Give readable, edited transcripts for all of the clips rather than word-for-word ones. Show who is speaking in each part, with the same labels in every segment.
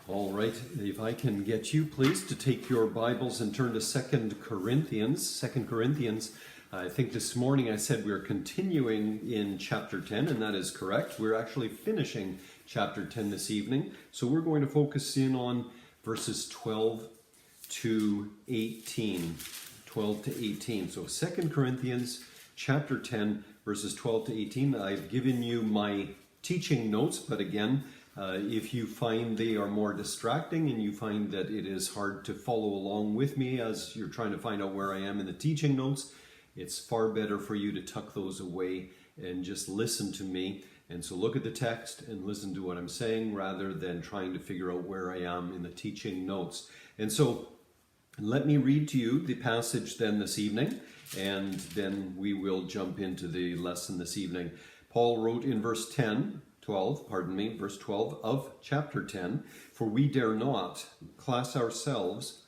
Speaker 1: All right, if I can get you, please, to take your Bibles and turn to 2 Corinthians. 2 Corinthians, I think this morning I said we're continuing in chapter 10, and that is correct. We're actually finishing chapter 10 this evening. So we're going to focus in on verses 12 to 18. 12 to 18. So 2 Corinthians chapter 10, verses 12 to 18. I've given you my teaching notes, but again, if you find they are more distracting and you find that it is hard to follow along with me as you're trying to find out where I am in the teaching notes, it's far better for you to tuck those away and just listen to me. And so look at the text and listen to what I'm saying rather than trying to figure out where I am in the teaching notes. And so let me read to you the passage then this evening, and then we will jump into the lesson this evening. Paul wrote in verse 12 of chapter 10, "For we dare not class ourselves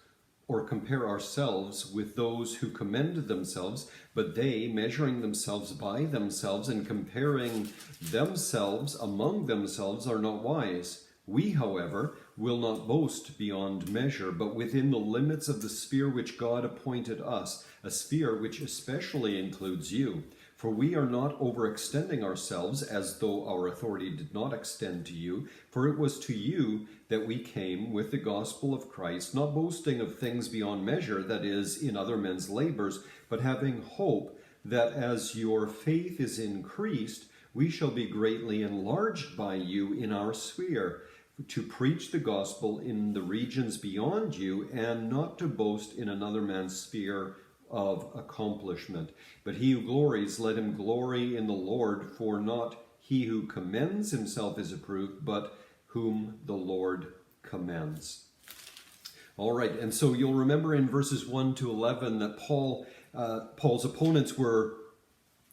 Speaker 1: or compare ourselves with those who commend themselves, but they, measuring themselves by themselves and comparing themselves among themselves, are not wise. We, however, will not boast beyond measure, but within the limits of the sphere which God appointed us, a sphere which especially includes you. For we are not overextending ourselves as though our authority did not extend to you, for it was to you that we came with the gospel of Christ, not boasting of things beyond measure, that is, in other men's labors, but having hope that as your faith is increased, we shall be greatly enlarged by you in our sphere, to preach the gospel in the regions beyond you, and not to boast in another man's sphere of accomplishment. But he who glories, let him glory in the Lord, for not he who commends himself is approved, but whom the Lord commends." All right, and so you'll remember in verses 1 to 11 that Paul's opponents were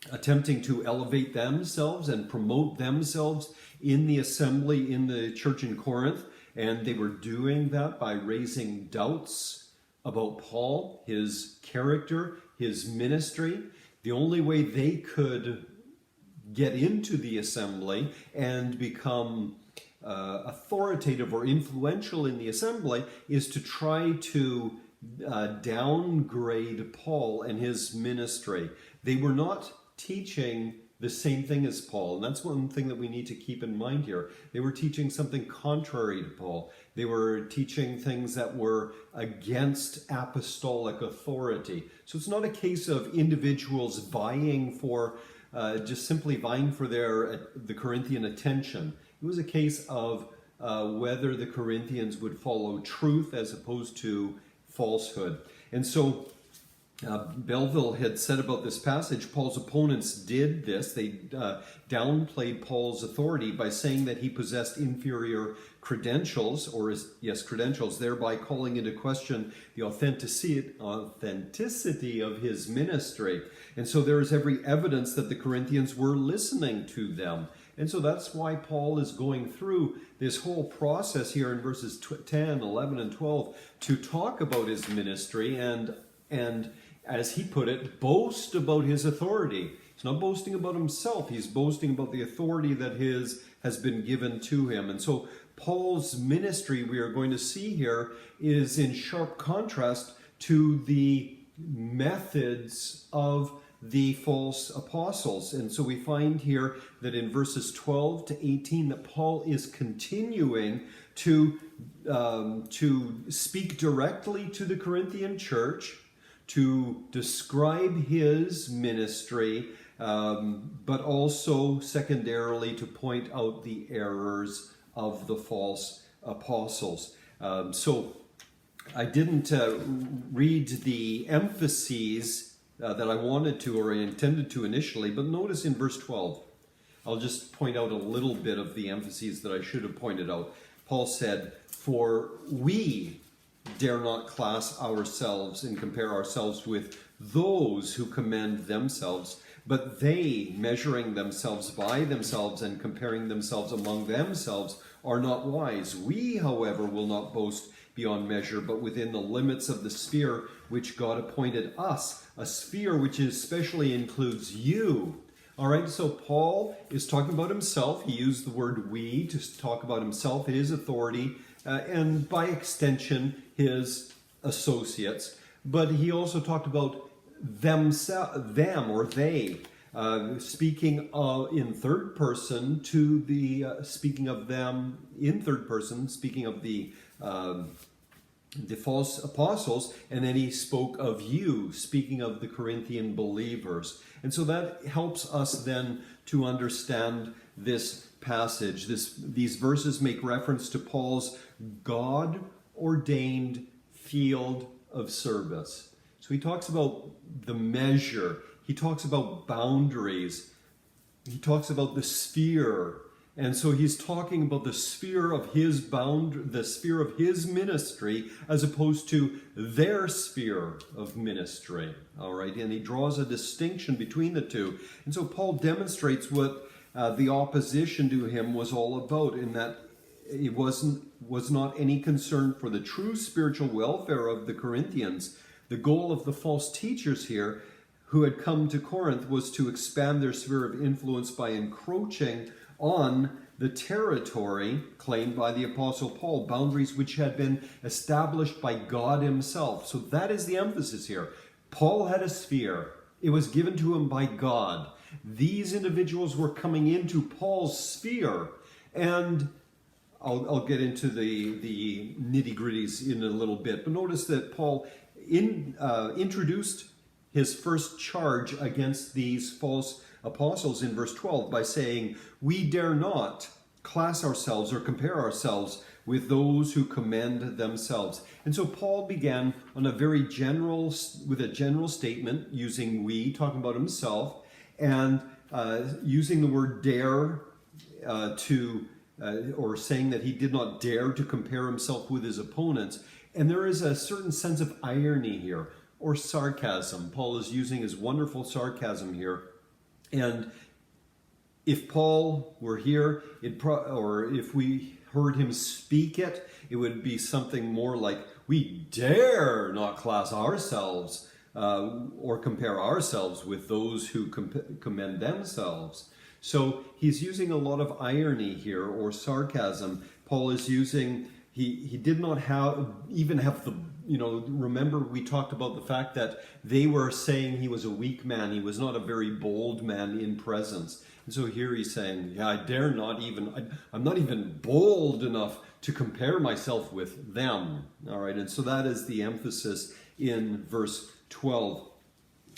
Speaker 1: attempting to elevate themselves and promote themselves in the assembly in the church in Corinth, and they were doing that by raising doubts about Paul, his character, his ministry. The only way they could get into the assembly and become authoritative or influential in the assembly is to try to downgrade Paul and his ministry. They were not teaching the same thing as Paul, and that's one thing that we need to keep in mind here. They were teaching something contrary to Paul. They were teaching things that were against apostolic authority. So it's not a case of individuals vying for, just simply vying for the Corinthian attention. It was a case of whether the Corinthians would follow truth as opposed to falsehood. And so Belleville had said about this passage, Paul's opponents did this. They downplayed Paul's authority by saying that he possessed inferior credentials, credentials, thereby calling into question the authenticity of his ministry. And so there is every evidence that the Corinthians were listening to them. And so that's why Paul is going through this whole process here in verses 10, 11, and 12 to talk about his ministry and as he put it, boast about his authority. He's not boasting about himself. He's boasting about the authority that has been given to him. And so Paul's ministry, we are going to see here, is in sharp contrast to the methods of the false apostles. And so we find here that in verses 12 to 18 that Paul is continuing to speak directly to the Corinthian church, to describe his ministry, but also secondarily to point out the errors of the false apostles. So I didn't read the emphases that I wanted to or I intended to initially, but notice in verse 12, I'll just point out a little bit of the emphases that I should have pointed out. Paul said, "For we dare not class ourselves and compare ourselves with those who commend themselves, but they, measuring themselves by themselves and comparing themselves among themselves, are not wise. We, however, will not boast beyond measure, but within the limits of the sphere which God appointed us, a sphere which especially includes you." All right, so Paul is talking about himself. He used the word "we" to talk about himself, his authority and by extension, his associates. But he also talked about them or they, speaking in third person to speaking of them in third person, speaking of the false apostles, and then he spoke of you, speaking of the Corinthian believers. And so that helps us then to understand this passage. These verses make reference to Paul's God-ordained field of service. So he talks about the measure, he talks about boundaries, he talks about the sphere. And so he's talking about the sphere of the sphere of his ministry, as opposed to their sphere of ministry. All right, and he draws a distinction between the two. And so Paul demonstrates what the opposition to him was all about, in that it was not any concern for the true spiritual welfare of the Corinthians. The goal of the false teachers here, who had come to Corinth, was to expand their sphere of influence by encroaching on the territory claimed by the Apostle Paul, boundaries which had been established by God himself. So that is the emphasis here. Paul had a sphere. It was given to him by God. These individuals were coming into Paul's sphere. And I'll get into the nitty-gritties in a little bit. But notice that Paul introduced his first charge against these false apostles in verse 12 by saying, "We dare not class ourselves or compare ourselves with those who commend themselves." And so Paul began on with a general statement, using "we," talking about himself, and using the word "dare" or saying that he did not dare to compare himself with his opponents. And there is a certain sense of irony here, or sarcasm. Paul is using his wonderful sarcasm here. And if Paul were here, or if we heard him speak it, it would be something more like, "We dare not class ourselves or compare ourselves with those who commend themselves." So he's using a lot of irony here, or sarcasm. Paul is using, he did not even have the, remember we talked about the fact that they were saying he was a weak man. He was not a very bold man in presence. And so here he's saying, yeah, I'm not even bold enough to compare myself with them. All right, and so that is the emphasis in verse 12.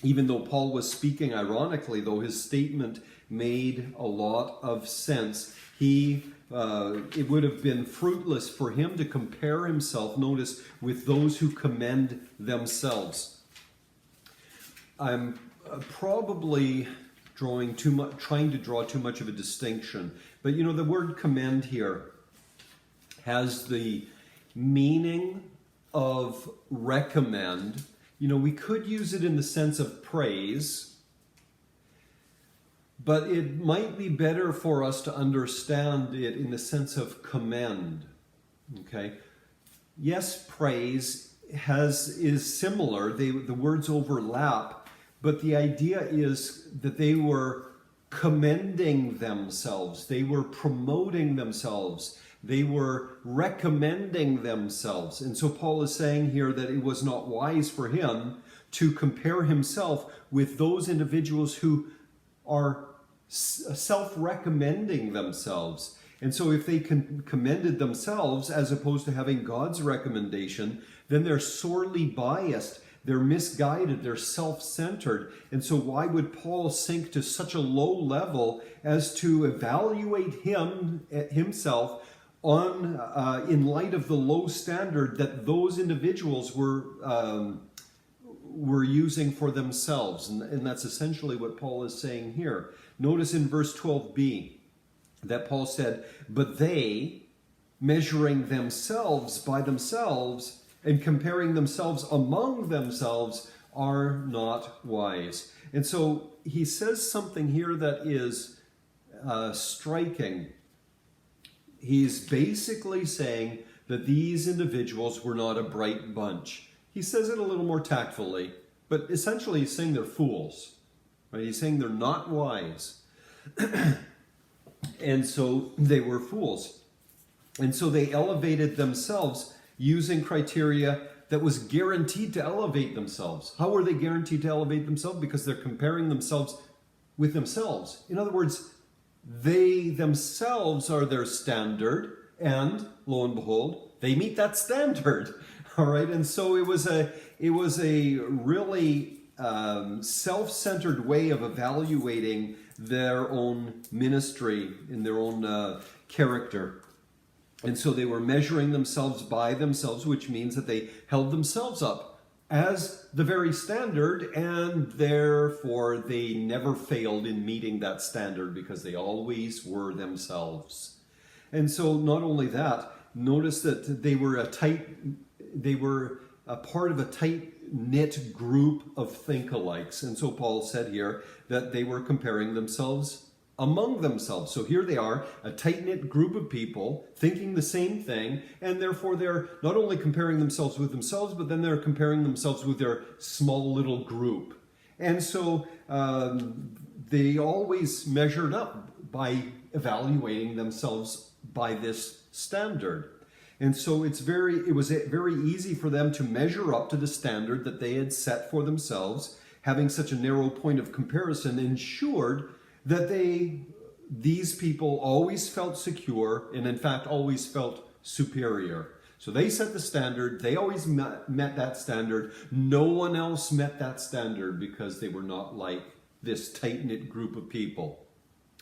Speaker 1: Even though Paul was speaking ironically, though, his statement made a lot of sense. It would have been fruitless for him to compare himself, notice, with those who commend themselves. I'm probably trying to draw too much of a distinction. But the word commend here has the meaning of recommend. We could use it in the sense of praise, but it might be better for us to understand it in the sense of commend. Okay? Yes, praise is similar. The words overlap, but the idea is that they were commending themselves. They were promoting themselves. They were recommending themselves. And so Paul is saying here that it was not wise for him to compare himself with those individuals who are self-recommending themselves. And so if they commended themselves as opposed to having God's recommendation, then they're sorely biased, they're misguided, they're self-centered. And so why would Paul sink to such a low level as to evaluate himself in light of the low standard that those individuals were using for themselves? And that's essentially what Paul is saying here. Notice in verse 12b that Paul said, "But they, measuring themselves by themselves and comparing themselves among themselves, are not wise." And so he says something here that is striking. He's basically saying that these individuals were not a bright bunch. He says it a little more tactfully, but essentially he's saying they're fools. Right? He's saying they're not wise. And so they were fools. And so they elevated themselves using criteria that was guaranteed to elevate themselves. How were they guaranteed to elevate themselves? Because they're comparing themselves with themselves. In other words, they themselves are their standard, and lo and behold, they meet that standard. All right, and so it was a really self-centered way of evaluating their own ministry and their own character. And so they were measuring themselves by themselves, which means that they held themselves up as the very standard, and therefore they never failed in meeting that standard because they always were themselves. And so not only that, notice that they were a part of a tight-knit group of think-alikes. And so Paul said here that they were comparing themselves among themselves. So here they are, a tight-knit group of people thinking the same thing, and therefore they're not only comparing themselves with themselves, but then they're comparing themselves with their small little group. And so they always measured up by evaluating themselves by this standard. And so it was very easy for them to measure up to the standard that they had set for themselves. Having such a narrow point of comparison ensured that these people always felt secure and in fact always felt superior. So they set the standard, they always met that standard. No one else met that standard because they were not like this tight-knit group of people.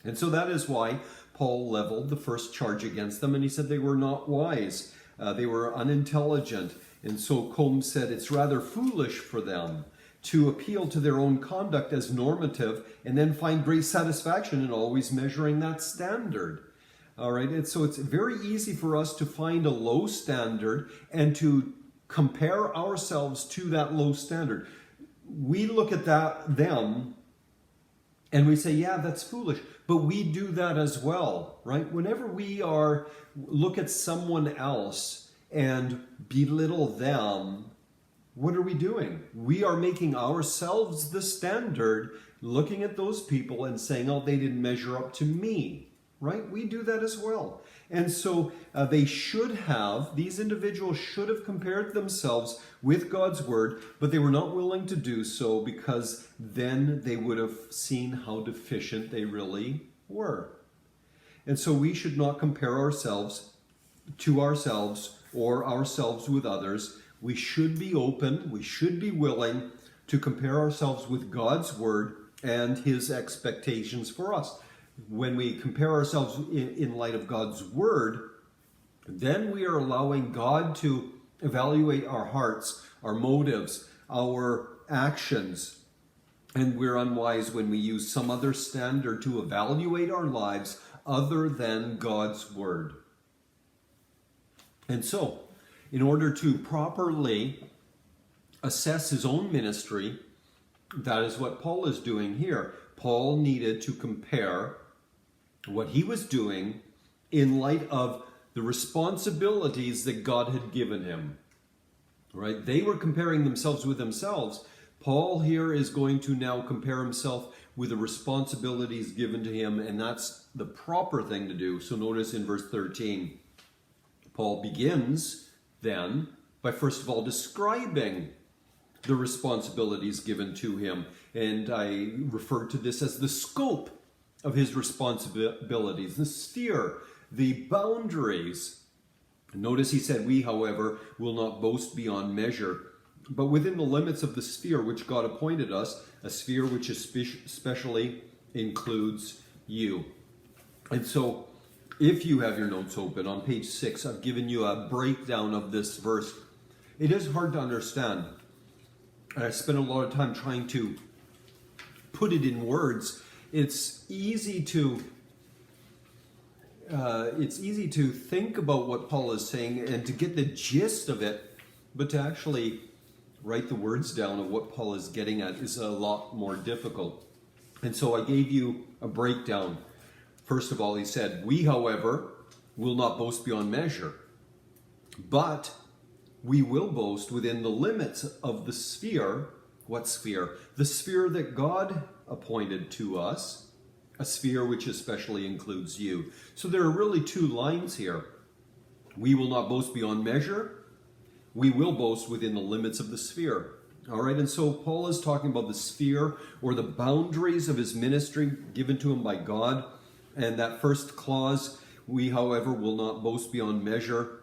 Speaker 1: And so that is why Paul leveled the first charge against them, and he said they were not wise, they were unintelligent. And so Combs said it's rather foolish for them to appeal to their own conduct as normative and then find great satisfaction in always measuring that standard. All right, and so it's very easy for us to find a low standard and to compare ourselves to that low standard. We look at them and we say, yeah, that's foolish. But we do that as well, right? Whenever we look at someone else and belittle them, what are we doing? We are making ourselves the standard, looking at those people and saying, oh, they didn't measure up to me, right? We do that as well. And so these individuals should have compared themselves with God's word, but they were not willing to do so because then they would have seen how deficient they really were. And so we should not compare ourselves to ourselves or ourselves with others. We should be open, we should be willing to compare ourselves with God's word and his expectations for us. When we compare ourselves in light of God's word, then we are allowing God to evaluate our hearts, our motives, our actions. And we're unwise when we use some other standard to evaluate our lives other than God's word. And so, in order to properly assess his own ministry, that is what Paul is doing here. Paul needed to compare what he was doing in light of the responsibilities that God had given him. Right? They were comparing themselves with themselves. Paul here is going to now compare himself with the responsibilities given to him, and that's the proper thing to do. So notice in verse 13, Paul begins then by first of all describing the responsibilities given to him. And I refer to this as the scope of his responsibilities, the sphere, the boundaries. Notice he said, we, however, will not boast beyond measure, but within the limits of the sphere which God appointed us, a sphere which especially includes you. And so, if you have your notes open, on page 6, I've given you a breakdown of this verse. It is hard to understand. I spent a lot of time trying to put it in words. It's easy to think about what Paul is saying and to get the gist of it, but to actually write the words down of what Paul is getting at is a lot more difficult. And so I gave you a breakdown. First of all, he said, we, however, will not boast beyond measure, but we will boast within the limits of the sphere. What sphere? The sphere that God appointed to us, a sphere which especially includes you. So there are really two lines here. We will not boast beyond measure. We will boast within the limits of the sphere. All right, and so Paul is talking about the sphere or the boundaries of his ministry given to him by God. And that first clause, we, however, will not boast beyond measure.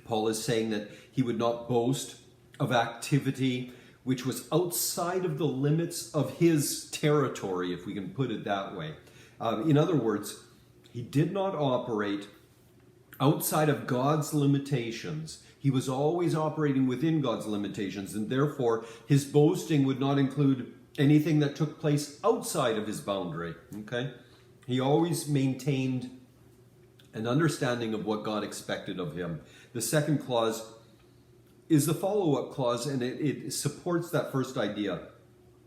Speaker 1: Paul is saying that he would not boast of activity which was outside of the limits of his territory, if we can put it that way. In other words, he did not operate outside of God's limitations. He was always operating within God's limitations, and therefore his boasting would not include anything that took place outside of his boundary. Okay? He always maintained an understanding of what God expected of him. The second clause is the follow-up clause, and it supports that first idea.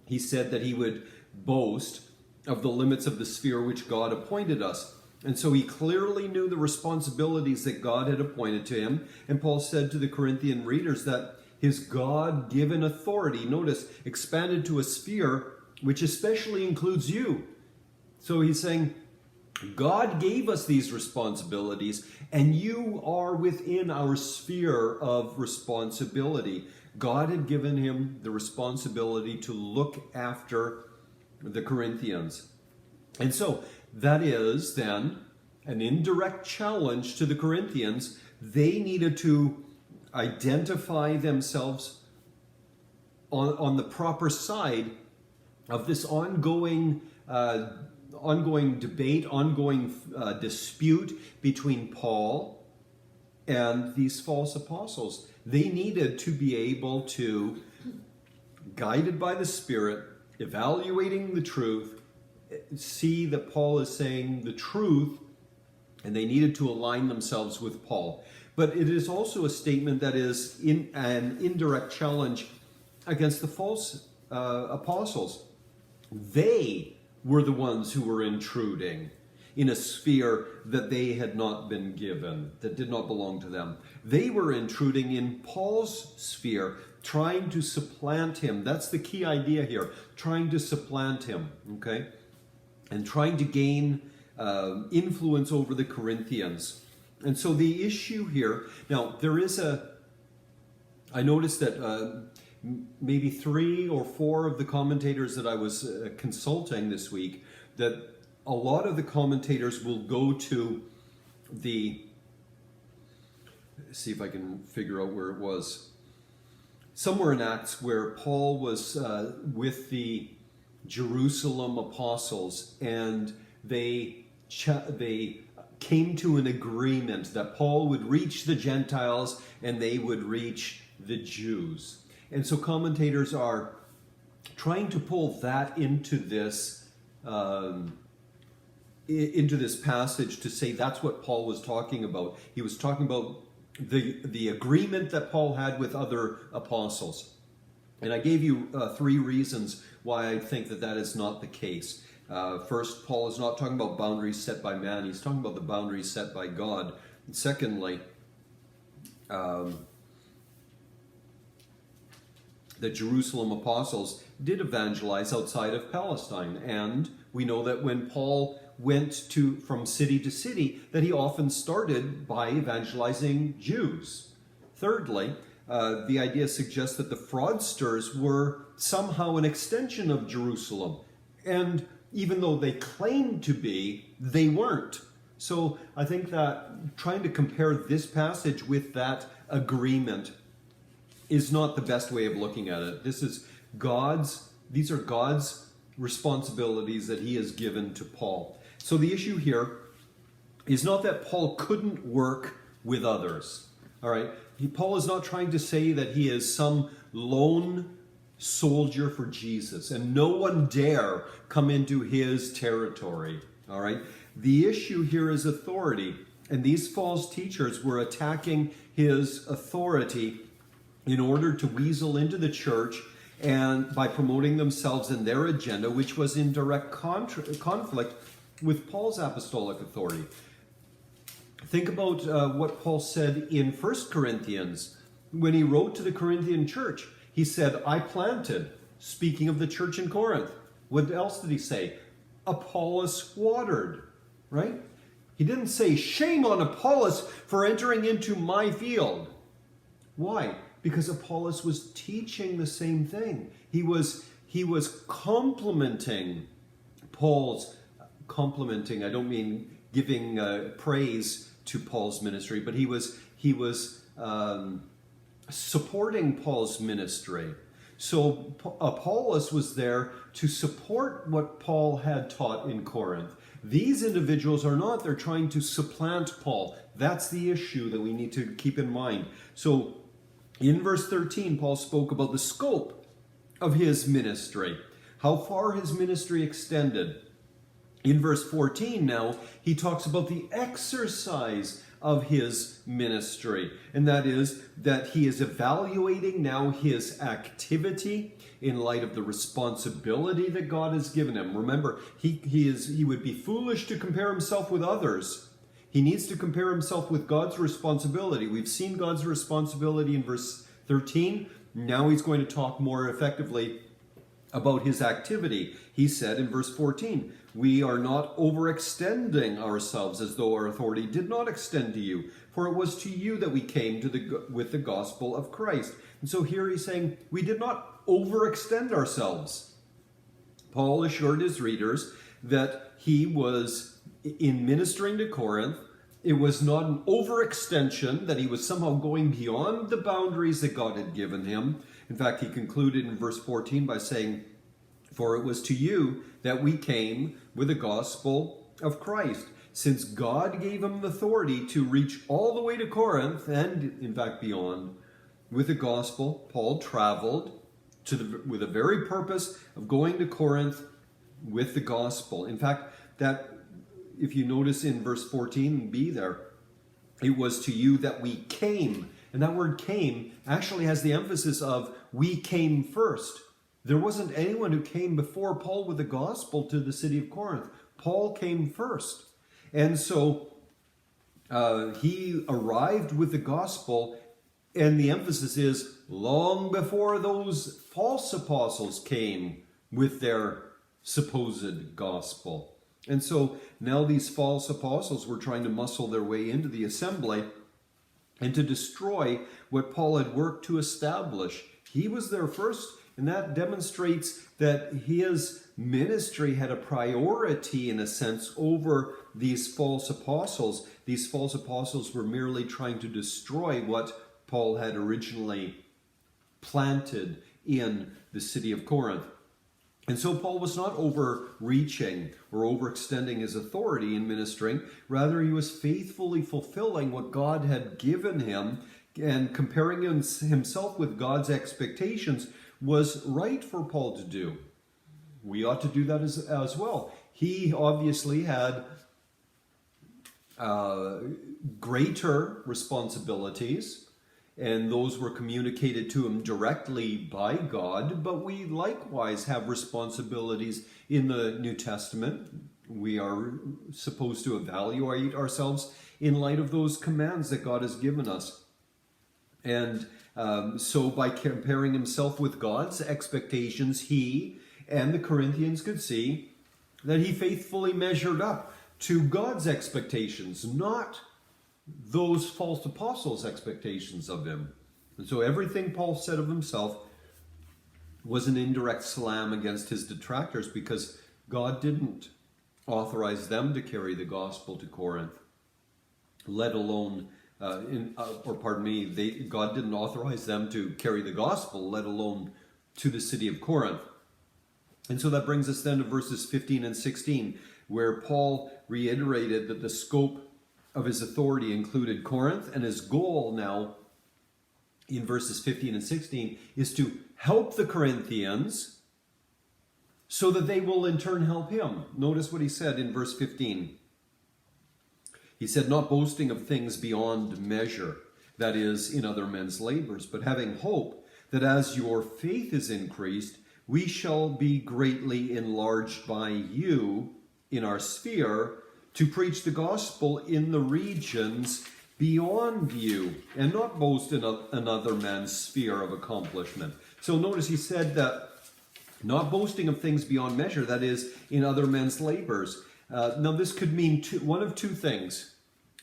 Speaker 1: He said that he would boast of the limits of the sphere which God appointed us. And so he clearly knew the responsibilities that God had appointed to him. And Paul said to the Corinthian readers that his God-given authority, notice, expanded to a sphere which especially includes you. So he's saying, God gave us these responsibilities, and you are within our sphere of responsibility. God had given him the responsibility to look after the Corinthians. And so that is then an indirect challenge to the Corinthians. They needed to identify themselves on the proper side of this ongoing debate, ongoing dispute between Paul and these false apostles. They needed to be able to, guided by the Spirit, evaluating the truth, see that Paul is saying the truth, and they needed to align themselves with Paul. But it is also a statement that is an indirect challenge against the false apostles. They were the ones who were intruding in a sphere that they had not been given, that did not belong to them. They were intruding in Paul's sphere, trying to supplant him. That's the key idea here, trying to supplant him, okay? And trying to gain influence over the Corinthians. And so the issue here, now there is I noticed that maybe 3 or 4 of the commentators that I was consulting this week, that a lot of the commentators will go to see if I can figure out where it was, somewhere in Acts where Paul was with the Jerusalem apostles, and they came to an agreement that Paul would reach the Gentiles and they would reach the Jews. And so commentators are trying to pull that into this passage to say that's what Paul was talking about. He was talking about the agreement that Paul had with other apostles. And I gave you 3 reasons why I think that is not the case. First, Paul is not talking about boundaries set by man. He's talking about the boundaries set by God. And secondly, the Jerusalem apostles did evangelize outside of Palestine. And we know that when Paul went from city to city, that he often started by evangelizing Jews. Thirdly, the idea suggests that the fraudsters were somehow an extension of Jerusalem. And even though they claimed to be, they weren't. So I think that trying to compare this passage with that agreement is not the best way of looking at it. These are God's responsibilities that he has given to Paul. So the issue here is not that Paul couldn't work with others. All right? Paul is not trying to say that he is some lone soldier for Jesus and no one dare come into his territory. All right? The issue here is authority. And these false teachers were attacking his authority in order to weasel into the church, and by promoting themselves and their agenda, which was in direct conflict with Paul's apostolic authority. Think about what Paul said in 1 Corinthians when he wrote to the Corinthian church. He said, I planted, speaking of the church in Corinth. What else did he say? Apollos watered, right? He didn't say, shame on Apollos for entering into my field. Why? Because Apollos was teaching the same thing. He was complimenting Paul's, I don't mean giving praise to Paul's ministry, but he was supporting Paul's ministry. So Apollos was there to support what Paul had taught in Corinth. These individuals are not. They're trying to supplant Paul. That's the issue that we need to keep in mind. So in verse 13, Paul spoke about the scope of his ministry, how far his ministry extended. In verse 14 now, he talks about the exercise of his ministry, and that is that he is evaluating now his activity in light of the responsibility that God has given him. Remember, he would be foolish to compare himself with others. He needs to compare himself with God's responsibility. We've seen God's responsibility in verse 13. Now he's going to talk more effectively about his activity. He said in verse 14, we are not overextending ourselves as though our authority did not extend to you, for it was to you that we came with the gospel of Christ. And so here he's saying we did not overextend ourselves. Paul assured his readers that he was, in ministering to Corinth, it was not an overextension, that he was somehow going beyond the boundaries that God had given him. In fact, he concluded in verse 14 by saying, for it was to you that we came with the gospel of Christ. Since God gave him authority to reach all the way to Corinth, and in fact beyond, with the gospel, Paul traveled with the very purpose of going to Corinth with the gospel. In fact, that if you notice in verse 14b there, it was to you that we came. And that word came actually has the emphasis of we came first. There wasn't anyone who came before Paul with the gospel to the city of Corinth. Paul came first. And so he arrived with the gospel, and the emphasis is long before those false apostles came with their supposed gospel. And so now these false apostles were trying to muscle their way into the assembly and to destroy what Paul had worked to establish. He was there first, and that demonstrates that his ministry had a priority, in a sense, over these false apostles. These false apostles were merely trying to destroy what Paul had originally planted in the city of Corinth. And so Paul was not overreaching or overextending his authority in ministering. Rather, he was faithfully fulfilling what God had given him, and comparing himself with God's expectations was right for Paul to do. We ought to do that as well. He obviously had greater responsibilities, and those were communicated to him directly by God, but we likewise have responsibilities in the New Testament. We are supposed to evaluate ourselves in light of those commands that God has given us. And so by comparing himself with God's expectations, he and the Corinthians could see that he faithfully measured up to God's expectations, not those false apostles' expectations of him. And so everything Paul said of himself was an indirect slam against his detractors, because God didn't authorize them to carry the gospel to Corinth, let alone God didn't authorize them to carry the gospel, let alone to the city of Corinth. And so that brings us then to verses 15 and 16, where Paul reiterated that the scope of his authority included Corinth, and his goal now in verses 15 and 16 is to help the Corinthians so that they will in turn help him. Notice what he said in verse 15. He said, not boasting of things beyond measure, that is, in other men's labors, but having hope that as your faith is increased, we shall be greatly enlarged by you in our sphere to preach the gospel in the regions beyond you, and not boast in another man's sphere of accomplishment. So notice he said that not boasting of things beyond measure, that is, in other men's labors. Now, this could mean one of two things.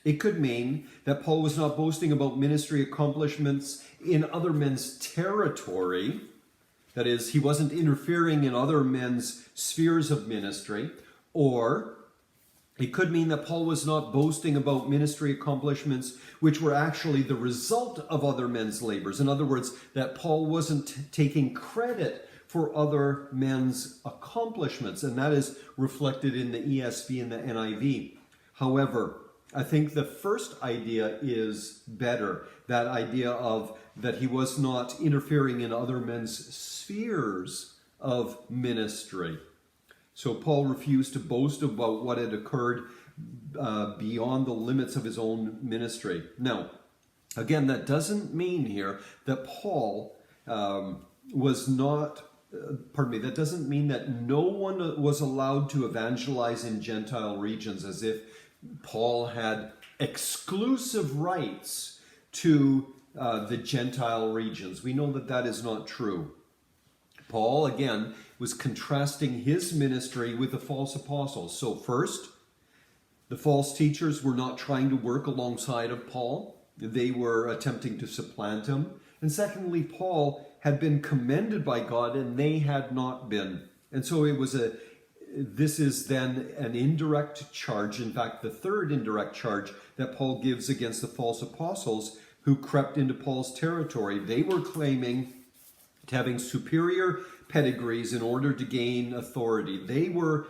Speaker 1: It could mean that Paul was not boasting about ministry accomplishments in other men's territory. That is, he wasn't interfering in other men's spheres of ministry. Or it could mean that Paul was not boasting about ministry accomplishments which were actually the result of other men's labors. In other words, that Paul wasn't taking credit for other men's accomplishments, and that is reflected in the ESV and the NIV. However, I think the first idea is better, that idea of that he was not interfering in other men's spheres of ministry. So Paul refused to boast about what had occurred beyond the limits of his own ministry. Now, again, that doesn't mean here that Paul that doesn't mean that no one was allowed to evangelize in Gentile regions, as if Paul had exclusive rights to the Gentile regions. We know that that is not true. Paul, again, was contrasting his ministry with the false apostles. So first, the false teachers were not trying to work alongside of Paul. They were attempting to supplant him. And secondly, Paul had been commended by God and they had not been. And so this is then an indirect charge. In fact, the third indirect charge that Paul gives against the false apostles who crept into Paul's territory. They were claiming to having superior pedigrees in order to gain authority. They were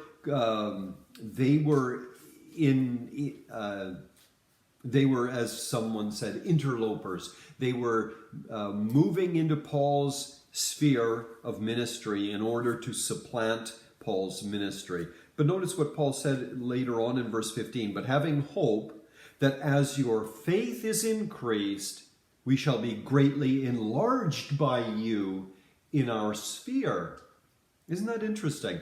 Speaker 1: as someone said, interlopers. They were moving into Paul's sphere of ministry in order to supplant Paul's ministry. But notice what Paul said later on in verse 15. But having hope that as your faith is increased, we shall be greatly enlarged by you in our sphere. Isn't that interesting?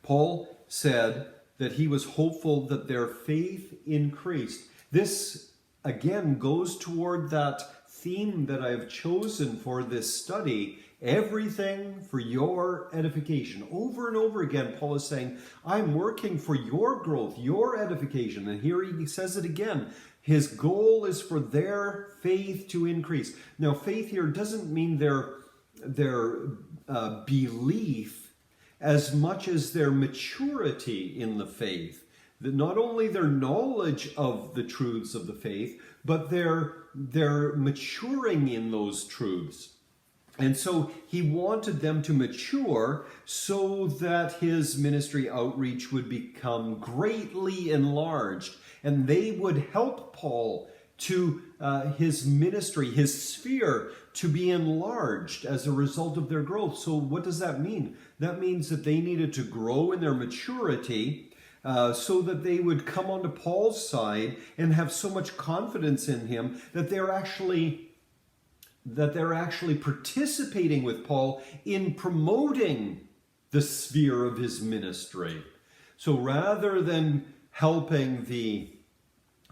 Speaker 1: Paul said that he was hopeful that their faith increased. This, again, goes toward that theme that I've chosen for this study, everything for your edification. Over and over again, Paul is saying, I'm working for your growth, your edification. And here he says it again. His goal is for their faith to increase. Now, faith here doesn't mean their belief as much as their maturity in the faith. Not only their knowledge of the truths of the faith, but their maturing in those truths. And so he wanted them to mature so that his ministry outreach would become greatly enlarged. And they would help Paul to his ministry, his sphere, to be enlarged as a result of their growth. So what does that mean? That means that they needed to grow in their maturity so that they would come onto Paul's side and have so much confidence in him that they're actually participating with Paul in promoting the sphere of his ministry. So rather than helping the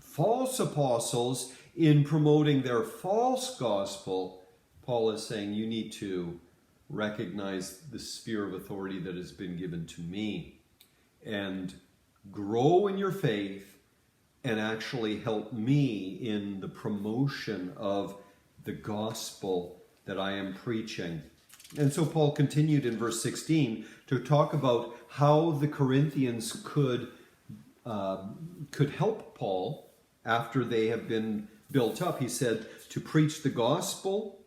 Speaker 1: false apostles in promoting their false gospel, Paul is saying you need to recognize the sphere of authority that has been given to me and grow in your faith and actually help me in the promotion of the gospel that I am preaching. And so Paul continued in verse 16 to talk about how the Corinthians could help Paul after they have been built up. He said to preach the gospel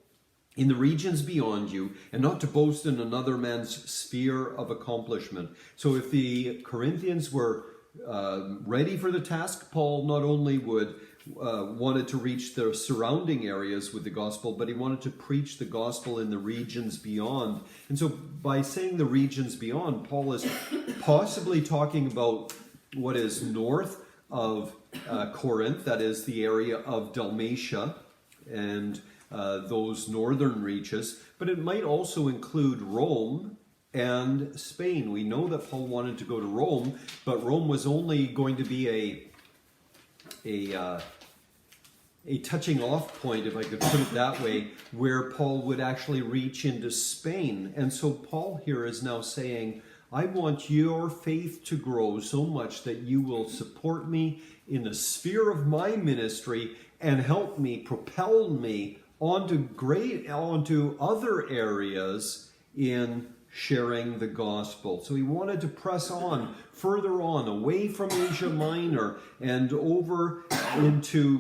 Speaker 1: in the regions beyond you and not to boast in another man's sphere of accomplishment. So if the Corinthians were ready for the task, Paul not only wanted to reach the surrounding areas with the gospel, but he wanted to preach the gospel in the regions beyond. And so by saying the regions beyond, Paul is possibly talking about what is north of Corinth, that is the area of Dalmatia and those northern reaches, but it might also include Rome and Spain. We know that Paul wanted to go to Rome, but Rome was only going to be a touching off point, if I could put it that way, where Paul would actually reach into Spain. And so Paul here is now saying, I want your faith to grow so much that you will support me in the sphere of my ministry and help me, propel me onto other areas in sharing the gospel. So he wanted to press on, further on, away from Asia Minor and over into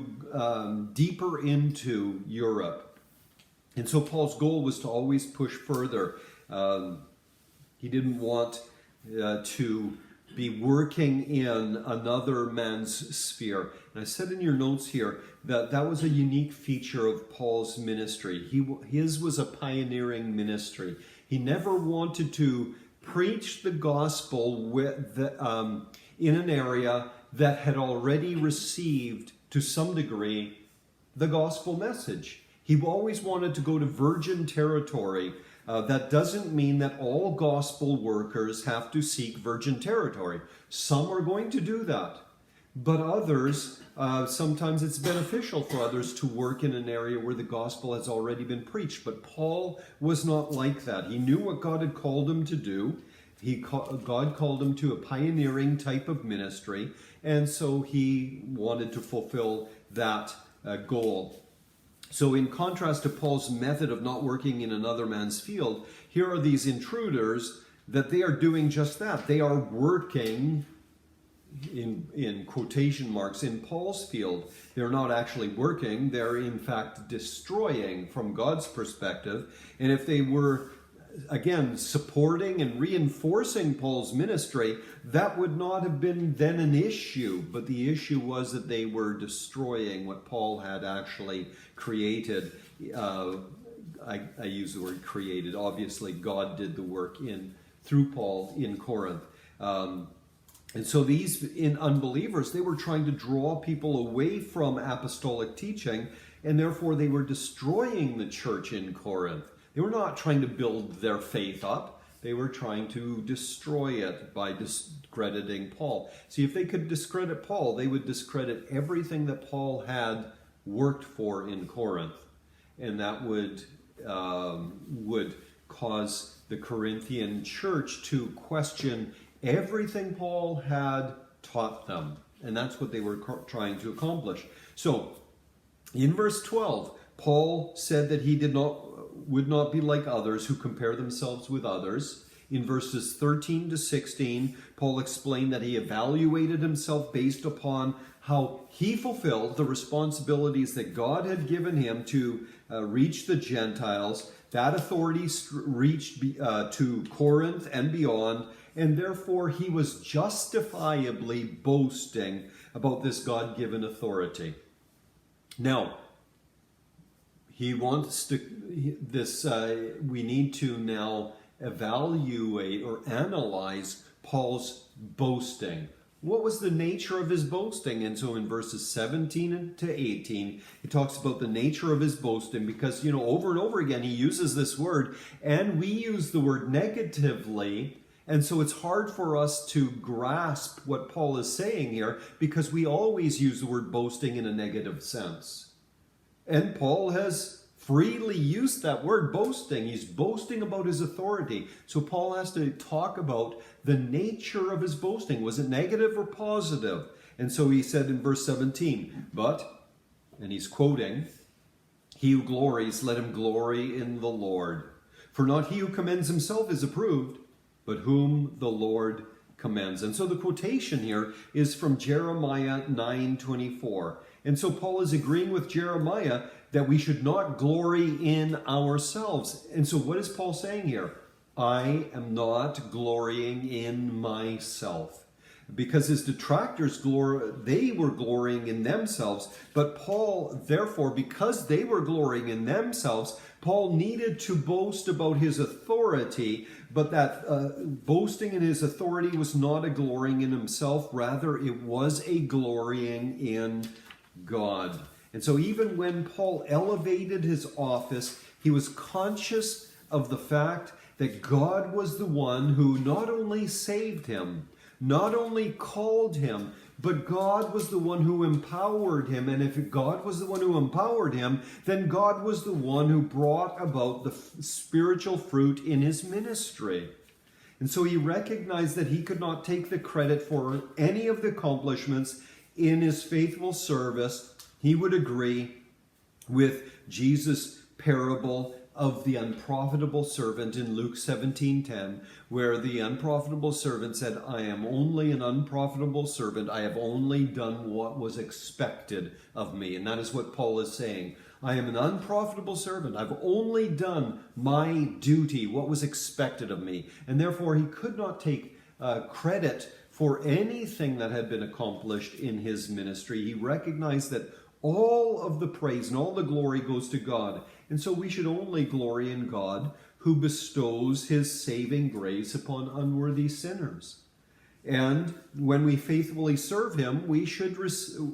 Speaker 1: deeper into Europe. And so Paul's goal was to always push further. He didn't want to be working in another man's sphere. And I said in your notes here that that was a unique feature of Paul's ministry. His was a pioneering ministry. He never wanted to preach the gospel in an area that had already received, to some degree, the gospel message. He always wanted to go to virgin territory. That doesn't mean that all gospel workers have to seek virgin territory. Some are going to do that. But others, sometimes it's beneficial for others to work in an area where the gospel has already been preached. But Paul was not like that. He knew what God had called him to do. God called him to a pioneering type of ministry. And so he wanted to fulfill that goal. So in contrast to Paul's method of not working in another man's field, here are these intruders that they are doing just that. They are working, in quotation marks, in Paul's field. They're not actually working. They're in fact destroying from God's perspective. And if they were, again, supporting and reinforcing Paul's ministry, that would not have been then an issue. But the issue was that they were destroying what Paul had actually created. I use the word created. Obviously, God did the work through Paul in Corinth. And so these unbelievers, they were trying to draw people away from apostolic teaching, and therefore they were destroying the church in Corinth. They were not trying to build their faith up. They were trying to destroy it by discrediting Paul. See, if they could discredit Paul, they would discredit everything that Paul had worked for in Corinth. And that would cause the Corinthian church to question everything Paul had taught them. And that's what they were trying to accomplish. So, in verse 12, Paul said that he would not be like others who compare themselves with others. In verses 13 to 16, Paul explained that he evaluated himself based upon how he fulfilled the responsibilities that God had given him to reach the Gentiles. That authority reached to Corinth and beyond, and therefore he was justifiably boasting about this God-given authority. Now, he wants we need to now evaluate or analyze Paul's boasting. What was the nature of his boasting? And so in verses 17 to 18, he talks about the nature of his boasting because, over and over again, he uses this word, and we use the word negatively. And so it's hard for us to grasp what Paul is saying here because we always use the word boasting in a negative sense. And Paul has freely used that word boasting. He's boasting about his authority. So Paul has to talk about the nature of his boasting. Was it negative or positive? And so he said in verse 17, but, and he's quoting, he who glories, let him glory in the Lord. For not he who commends himself is approved, but whom the Lord commends. And so the quotation here is from Jeremiah 9:24. And so Paul is agreeing with Jeremiah that we should not glory in ourselves. And so what is Paul saying here? I am not glorying in myself. Because his detractors, they were glorying in themselves. But Paul, therefore, because they were glorying in themselves, Paul needed to boast about his authority. But that boasting in his authority was not a glorying in himself. Rather, it was a glorying in God. And so even when Paul elevated his office, he was conscious of the fact that God was the one who not only saved him, not only called him, but God was the one who empowered him. And if God was the one who empowered him, then God was the one who brought about the spiritual fruit in his ministry. And so he recognized that he could not take the credit for any of the accomplishments in his faithful service. He would agree with Jesus' parable of the unprofitable servant in Luke 17:10, where the unprofitable servant said, I am only an unprofitable servant. I have only done what was expected of me. And that is what Paul is saying. I am an unprofitable servant. I've only done my duty, what was expected of me. And therefore he could not take credit for anything that had been accomplished in his ministry. He recognized that all of the praise and all the glory goes to God. And so we should only glory in God who bestows his saving grace upon unworthy sinners. And when we faithfully serve him, he should receive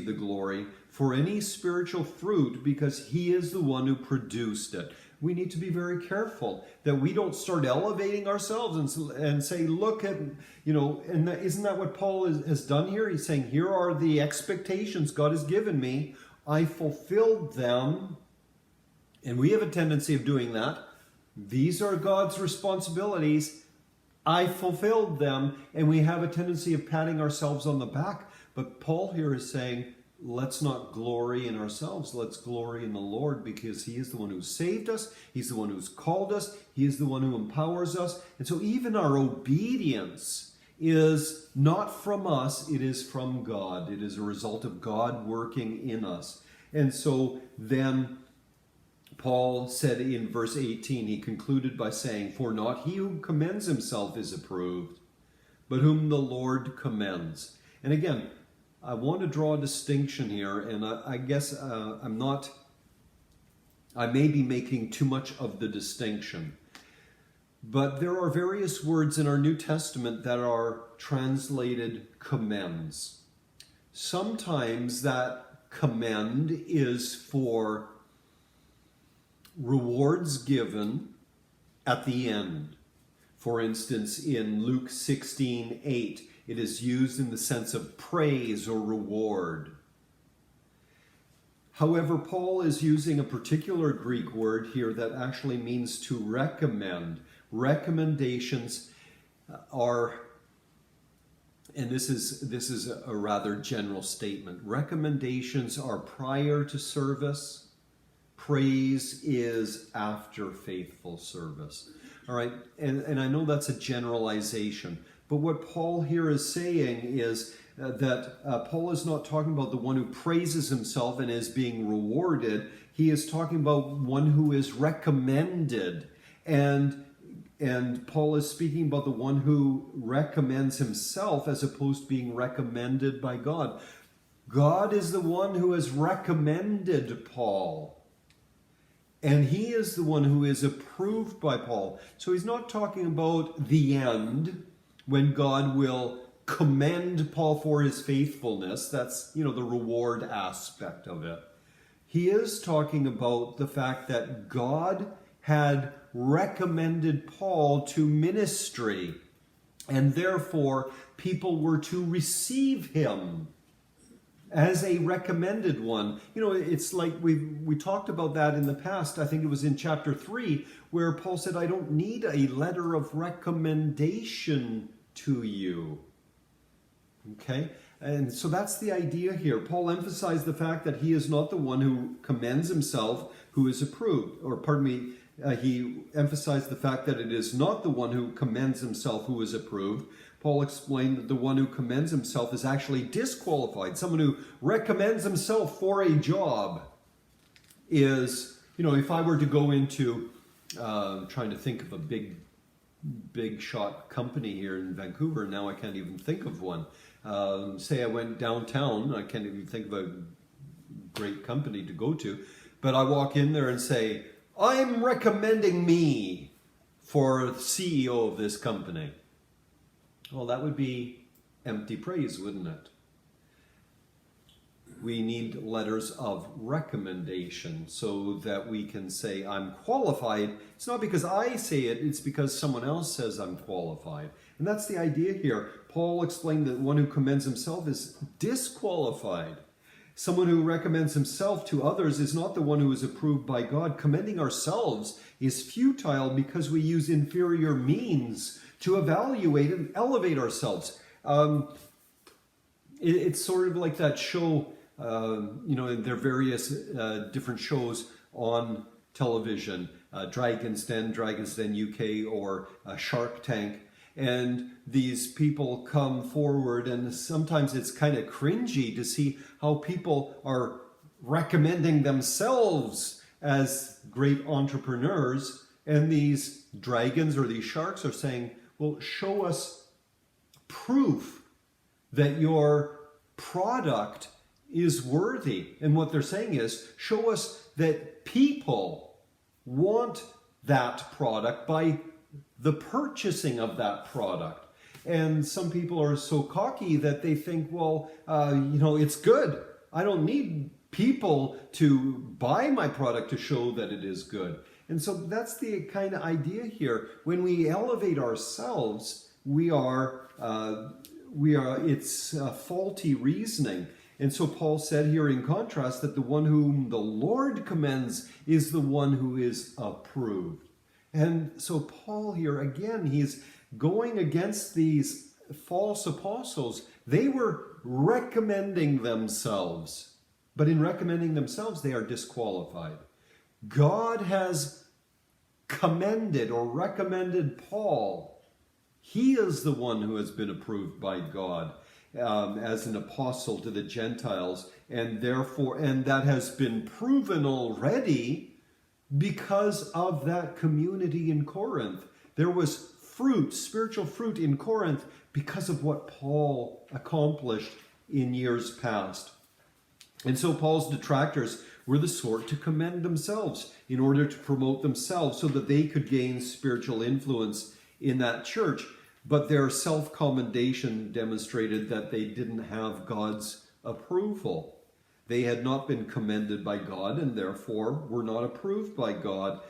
Speaker 1: the glory for any spiritual fruit, because he is the one who produced it. We need to be very careful that we don't start elevating ourselves and say, look at, and isn't that what Paul has done here? He's saying, here are the expectations God has given me. I fulfilled them. And we have a tendency of doing that. These are God's responsibilities. I fulfilled them. And we have a tendency of patting ourselves on the back. But Paul here is saying, let's not glory in ourselves. Let's glory in the Lord, because he is the one who saved us. He's the one who's called us. He is the one who empowers us. And so even our obedience is not from us. It is from God. It is a result of God working in us. And so then Paul said in verse 18, he concluded by saying, for not he who commends himself is approved, but whom the Lord commends. And again, I want to draw a distinction here, and I guess I may be making too much of the distinction. But there are various words in our New Testament that are translated commends. Sometimes that commend is for rewards given at the end. For instance, in Luke 16:8, it is used in the sense of praise or reward. However, Paul is using a particular Greek word here that actually means to recommend. Recommendations are, and this is a rather general statement, recommendations are prior to service. Praise is after faithful service. All right, and I know that's a generalization. But what Paul here is saying is that Paul is not talking about the one who praises himself and is being rewarded. He is talking about one who is recommended. And Paul is speaking about the one who recommends himself as opposed to being recommended by God. God is the one who has recommended Paul. And he is the one who is approved by Paul. So he's not talking about the end, when God will commend Paul for his faithfulness. That's, the reward aspect of it. He is talking about the fact that God had recommended Paul to ministry, and therefore people were to receive him as a recommended one. It's like we talked about that in the past. I think it was in chapter 3 where Paul said, I don't need a letter of recommendation to you. Okay? And so that's the idea here. Paul emphasized the fact that he is not the one who commends himself who is approved. He emphasized the fact that it is not the one who commends himself who is approved. Paul explained that the one who commends himself is actually disqualified. Someone who recommends himself for a job is, if I were to go into, trying to think of a big shot company here in Vancouver, now I can't even think of one. Say I went downtown, I can't even think of a great company to go to, but I walk in there and say, I'm recommending me for CEO of this company. Well, that would be empty praise, wouldn't it? We need letters of recommendation so that we can say I'm qualified. It's not because I say it, it's because someone else says I'm qualified. And that's the idea here. Paul explained that one who commends himself is disqualified. Someone who recommends himself to others is not the one who is approved by God. Commending ourselves is futile because we use inferior means to evaluate and elevate ourselves. It's sort of like that show, there are various different shows on television, Dragon's Den UK, or Shark Tank. And these people come forward, and sometimes it's kind of cringy to see how people are recommending themselves as great entrepreneurs. And these dragons or these sharks are saying, well, show us proof that your product is worthy. And what they're saying is, show us that people want that product by the purchasing of that product. And some people are so cocky that they think, well, it's good. I don't need people to buy my product to show that it is good. And so that's the kind of idea here. When we elevate ourselves, it's faulty reasoning. And so Paul said here in contrast that the one whom the Lord commends is the one who is approved. And so Paul here, again, he's going against these false apostles. They were recommending themselves, but in recommending themselves, they are disqualified. God has commended or recommended Paul. He is the one who has been approved by God as an apostle to the Gentiles, and that has been proven already because of that community in Corinth. There was fruit, spiritual fruit in Corinth because of what Paul accomplished in years past. And so Paul's detractors were the sort to commend themselves in order to promote themselves so that they could gain spiritual influence in that church. But their self-commendation demonstrated that they didn't have God's approval. They had not been commended by God and therefore were not approved by God.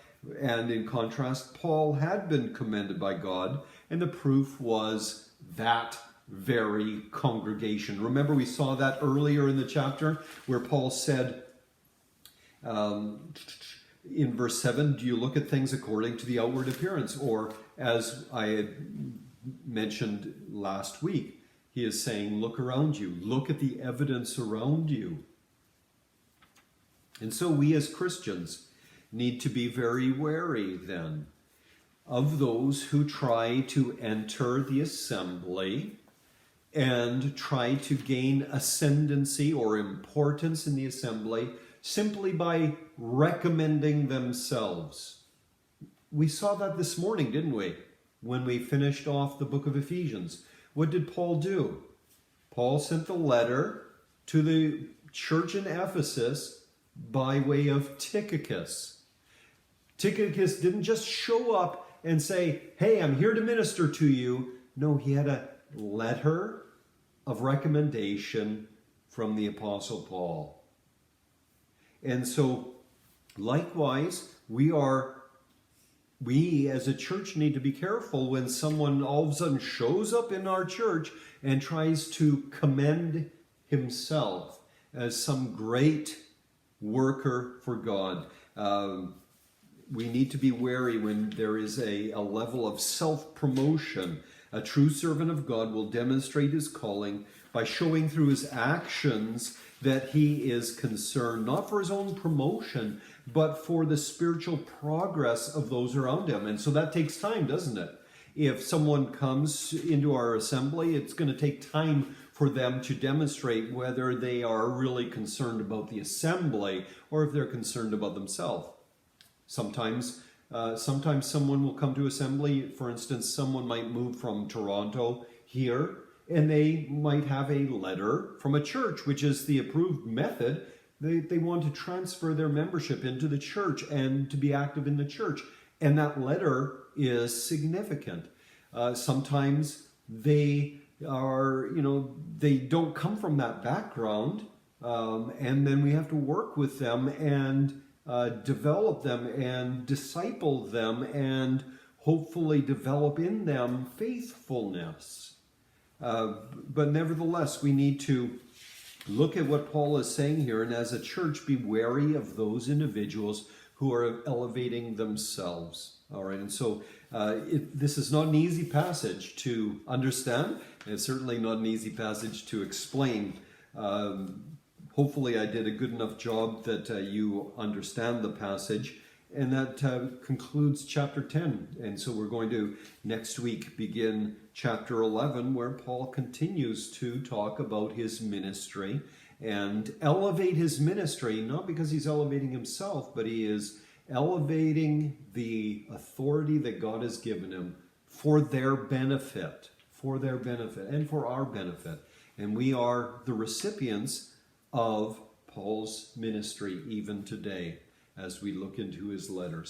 Speaker 1: And in contrast, Paul had been commended by God, and the proof was that very congregation. Remember, we saw that earlier in the chapter where Paul said in verse 7, do you look at things according to the outward appearance? Or as I had mentioned last week, he is saying, look around you. Look at the evidence around you. And so we as Christians need to be very wary then of those who try to enter the assembly and try to gain ascendancy or importance in the assembly simply by recommending themselves. We saw that this morning, didn't we? When we finished off the book of Ephesians. What did Paul do? Paul sent the letter to the church in Ephesus by way of Tychicus. Tychicus didn't just show up and say, hey, I'm here to minister to you. No, he had a letter of recommendation from the Apostle Paul. And so, likewise, we as a church need to be careful when someone all of a sudden shows up in our church and tries to commend himself as some great worker for God. We need to be wary when there is a level of self-promotion. A true servant of God will demonstrate his calling by showing through his actions that he is concerned not for his own promotion, but for the spiritual progress of those around him. And so that takes time, doesn't it? If someone comes into our assembly, it's going to take time for them to demonstrate whether they are really concerned about the assembly or if they're concerned about themselves. Sometimes someone will come to assembly. For instance, someone might move from Toronto here, and they might have a letter from a church, which is the approved method. They want to transfer their membership into the church and to be active in the church. And that letter is significant. Sometimes they they don't come from that background. And then we have to work with them and develop them and disciple them and hopefully develop in them faithfulness. But nevertheless, we need to look at what Paul is saying here, and as a church, be wary of those individuals who are elevating themselves. All right, and so this is not an easy passage to understand, and it's certainly not an easy passage to explain. Hopefully I did a good enough job that you understand the passage, and that concludes chapter 10. And so we're going to next week begin chapter 11, where Paul continues to talk about his ministry and elevate his ministry, not because he's elevating himself, but he is elevating the authority that God has given him for their benefit, and for our benefit. And we are the recipients of Paul's ministry even today as we look into his letters.